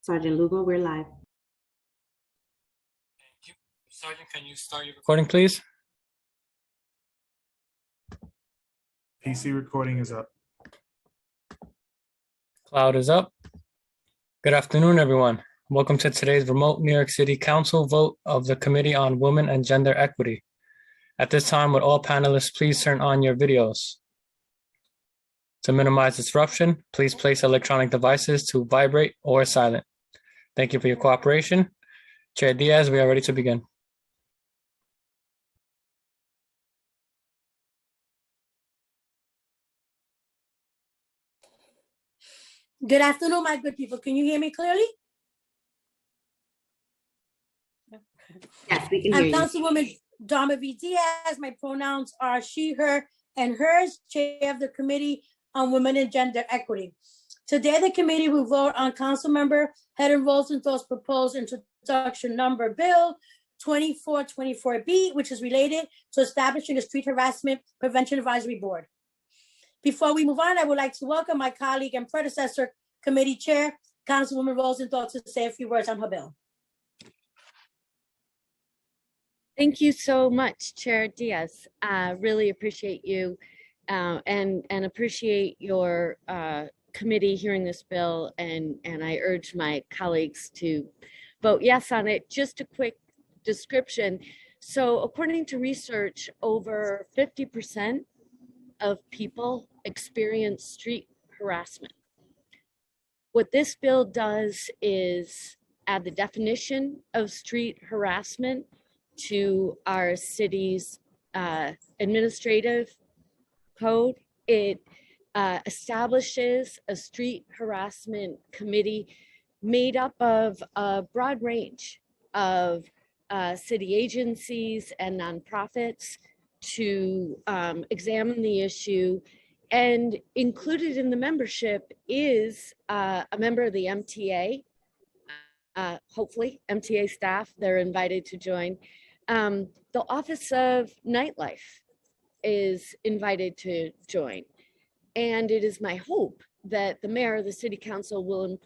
Sergeant Lugo, we're live. Thank you. Sergeant, can you start your recording, please? PC recording is up. Cloud is up. Good afternoon, everyone. Welcome to today's remote New York City Council vote of the Committee on Women and Gender Equity. At this time, would all panelists please turn on your videos? To minimize disruption, please place electronic devices to vibrate or silent. Thank you for your cooperation. Chair Diaz, we are ready to begin. Good afternoon, my good people. Can you hear me clearly? Yes, we can hear I'm you. Councilwoman Dharma V. Diaz. My pronouns are she, her, and hers, Chair of the Committee on Women and Gender Equity. Today, the committee will vote on Councilmember Hedden Rosenthal's proposed introduction number Bill 2424B, which is related to establishing a street harassment prevention advisory board. Before we move on, I would like to welcome my colleague and predecessor committee chair, Councilwoman Rosenthal, to say a few words on her bill. Thank you so much, Chair Diaz. Really appreciate you and appreciate your committee hearing this bill, and I urge my colleagues to vote yes on it. Just a quick description. So according to research, over 50% of people experience street harassment. What this bill does is add the definition of street harassment to our city's administrative code. It establishes a street harassment committee made up of a broad range of city agencies and nonprofits to examine the issue, and included in the membership is a member of the MTA, hopefully MTA staff, they're invited to join. The Office of Nightlife is invited to join. And it is my hope that the mayor of the city council will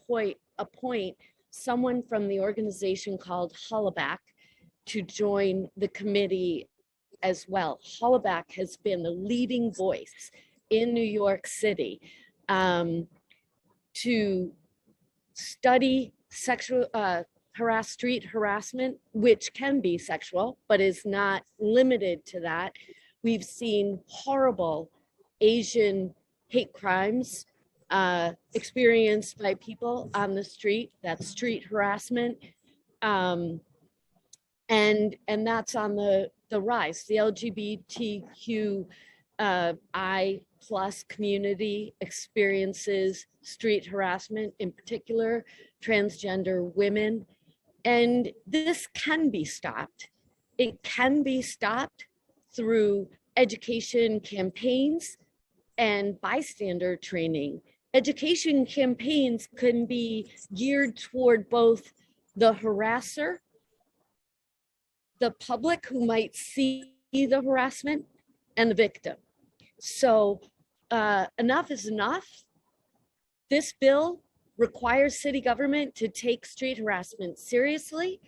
appoint someone from the organization called Hollaback to join the committee as well. Hollaback has been the leading voice in New York City to study street harassment, which can be sexual, but is not limited to that. We've seen horrible Asian hate crimes experienced by people on the street. That's street harassment. And that's on the rise. The LGBTQI+ community experiences street harassment, in particular transgender women. And this can be stopped. It can be stopped through education campaigns and bystander training. Education campaigns can be geared toward both the harasser, the public who might see the harassment, and the victim. So enough is enough. This bill requires city government to take street harassment seriously.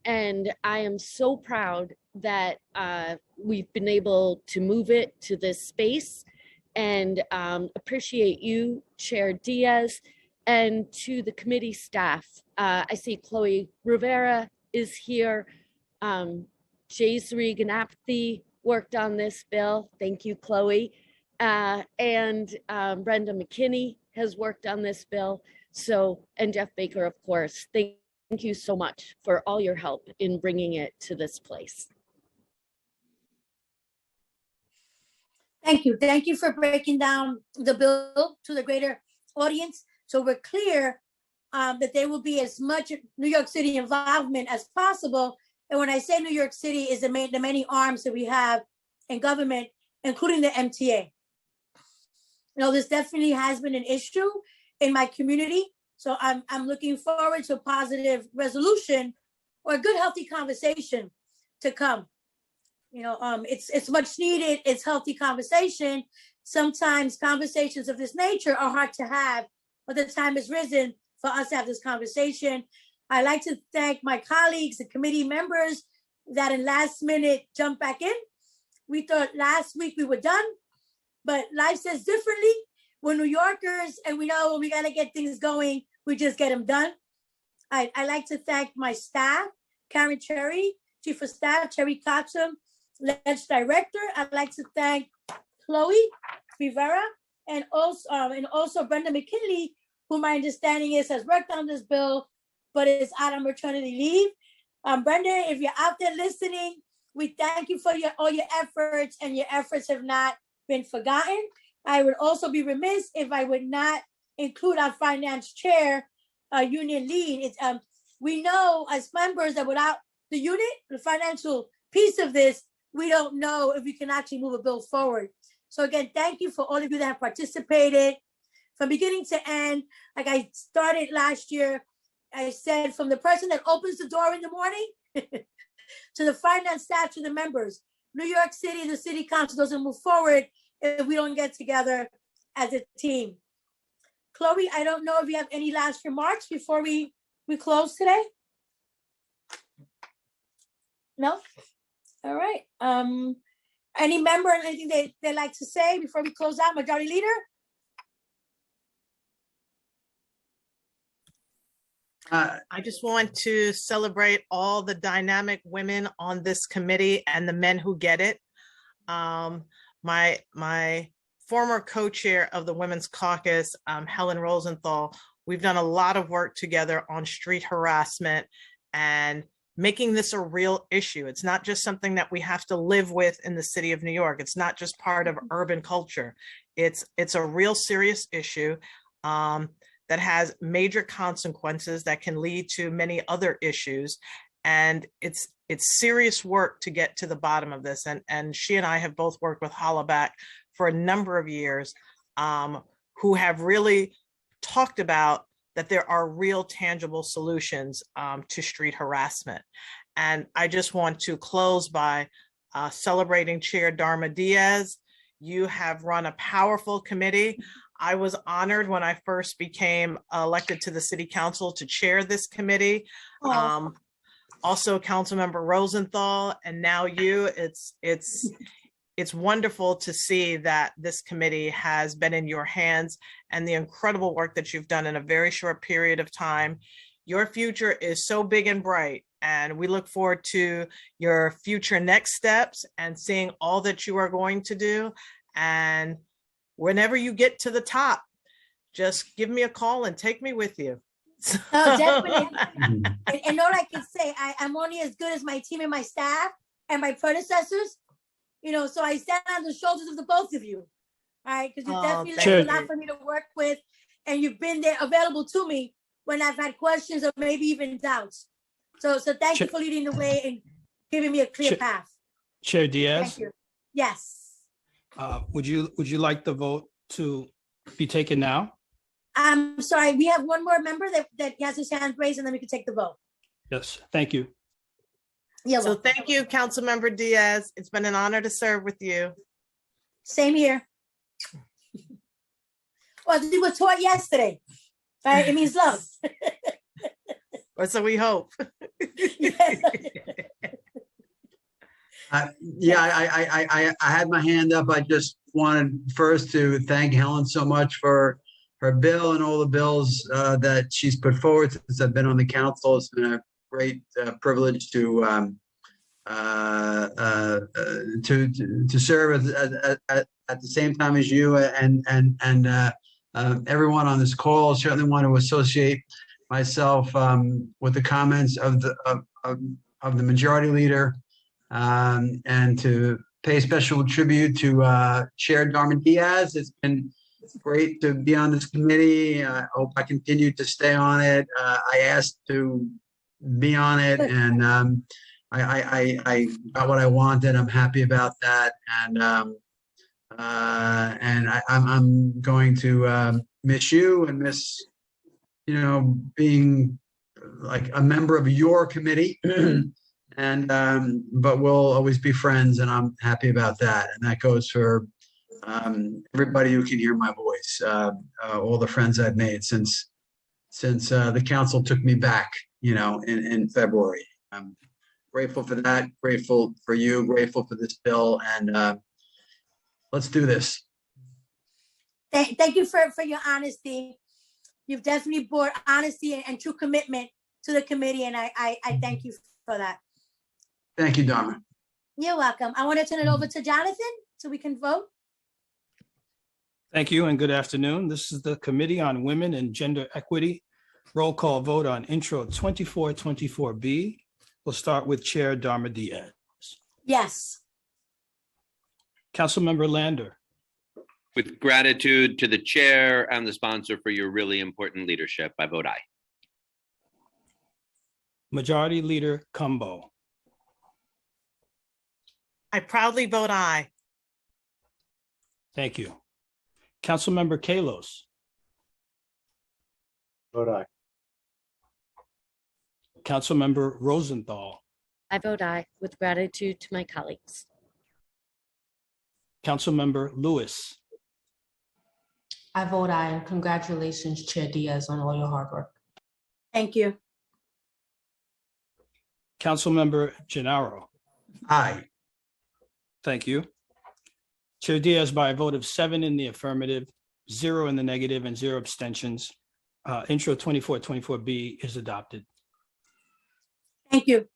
And I am so proud that we've been able to move it to this space, and appreciate you, Chair Diaz, and to the committee staff. I see Chloe Rivera is here. Jaysri Ganapathy worked on this bill. Thank you, Chloe. And Brenda McKinney has worked on this bill. So, and Jeff Baker, of course. Thank you so much for all your help in bringing it to this place. Thank you. Thank you for breaking down the bill to the greater audience. So we're clear that there will be as much New York City involvement as possible. And when I say New York City, is the many arms that we have in government, including the MTA. You know, this definitely has been an issue in my community. So I'm looking forward to a positive resolution or a good, healthy conversation to come. You know, it's much needed. It's healthy conversation. Sometimes conversations of this nature are hard to have, but the time has risen for us to have this conversation. I'd like to thank my colleagues, the committee members that in last minute jumped back in. We thought last week we were done, but life says differently. We're New Yorkers and we know when we gotta get things going, we just get them done. I'd like to thank my staff, Karen Cherry, Chief of Staff, Cherry Coxum, Lunch Director. I'd like to thank Chloe Rivera and also Brenda McKinley, who my understanding is has worked on this bill, but is out on maternity leave. Brenda, if you're out there listening, we thank you for all your efforts, and your efforts have not been forgotten. I would also be remiss if I would not include our finance chair, Union Lead. It's, we know as members that without the unit, the financial piece of this, we don't know if we can actually move a bill forward. So again, thank you for all of you that have participated from beginning to end. Like I started last year, I said from the person that opens the door in the morning to the finance staff, to the members, New York City, the city council doesn't move forward if we don't get together as a team. Chloe, I don't know if you have any last remarks before we close today? No? All right. Any member, anything they like to say before we close out? Majority Leader? I just want to celebrate all the dynamic women on this committee and the men who get it. My former co-chair of the Women's Caucus, Helen Rosenthal, we've done a lot of work together on street harassment and making this a real issue. It's not just something that we have to live with in the city of New York. It's not just part of urban culture. It's a real serious issue that has major consequences that can lead to many other issues. And it's serious work to get to the bottom of this. And she and I have both worked with Hollaback for a number of years, who have really talked about that there are real tangible solutions to street harassment. And I just want to close by celebrating Chair Dharma Diaz. You have run a powerful committee. I was honored when I first became elected to the city council to chair this committee. Also Councilmember Rosenthal, and now you. It's wonderful to see that this committee has been in your hands and the incredible work that you've done in a very short period of time. Your future is so big and bright, and we look forward to your future next steps and seeing all that you are going to do. And whenever you get to the top, just give me a call and take me with you. No, definitely. And all I can say, I'm only as good as my team and my staff and my predecessors. You know, so I stand on the shoulders of the both of you, all right? Because you definitely left a lot for me to work with, and you've been there available to me when I've had questions or maybe even doubts. So thank you for leading the way and giving me a clear path. Chair Diaz? Thank you. Yes. Would you like the vote to be taken now? I'm sorry, we have one more member that has his hand raised, and then we can take the vote. Yes, thank you. So thank you, Councilmember Diaz. It's been an honor to serve with you. Same here. Well, we were taught yesterday. All right, it means love. Or so we hope. I had my hand up. I just wanted first to thank Helen so much for her bill and all the bills that she's put forward since I've been on the council. It's been a great privilege to serve at the same time as you and everyone on this call. Certainly want to associate myself with the comments of the majority leader, and to pay special tribute to Chair Dharma Diaz. It's been great to be on this committee. I hope I continue to stay on it. I asked to be on it, and I got what I wanted. I'm happy about that, and I'm going to miss you and miss, being like a member of your committee. And but we'll always be friends, and I'm happy about that. And that goes for everybody who can hear my voice, all the friends I've made since since the council took me back, in February. I'm grateful for that, grateful for you, grateful for this bill, and let's do this. Thank you for your honesty. You've definitely brought honesty and true commitment to the committee, and I thank you for that. Thank you, Dharma. You're welcome. I want to turn it over to Jonathan so we can vote. Thank you and good afternoon. This is the Committee on Women and Gender Equity. Roll call vote on intro 2424B. We'll start with Chair Dharma Diaz. Yes. Councilmember Lander, With gratitude to the chair and the sponsor for your really important leadership, I vote aye. Majority Leader Cumbo, I proudly vote aye. thank you. Councilmember Kalos, Vote aye. Councilmember Rosenthal, I vote aye with gratitude to my colleagues. Councilmember Lewis, I vote aye, and congratulations, Chair Diaz, on all your hard work. Thank you. Councilmember Gennaro, Aye. thank you. Chair Diaz, by a vote of 7 in the affirmative, 0 in the negative, and 0 abstentions, intro 2424B is adopted. Thank you.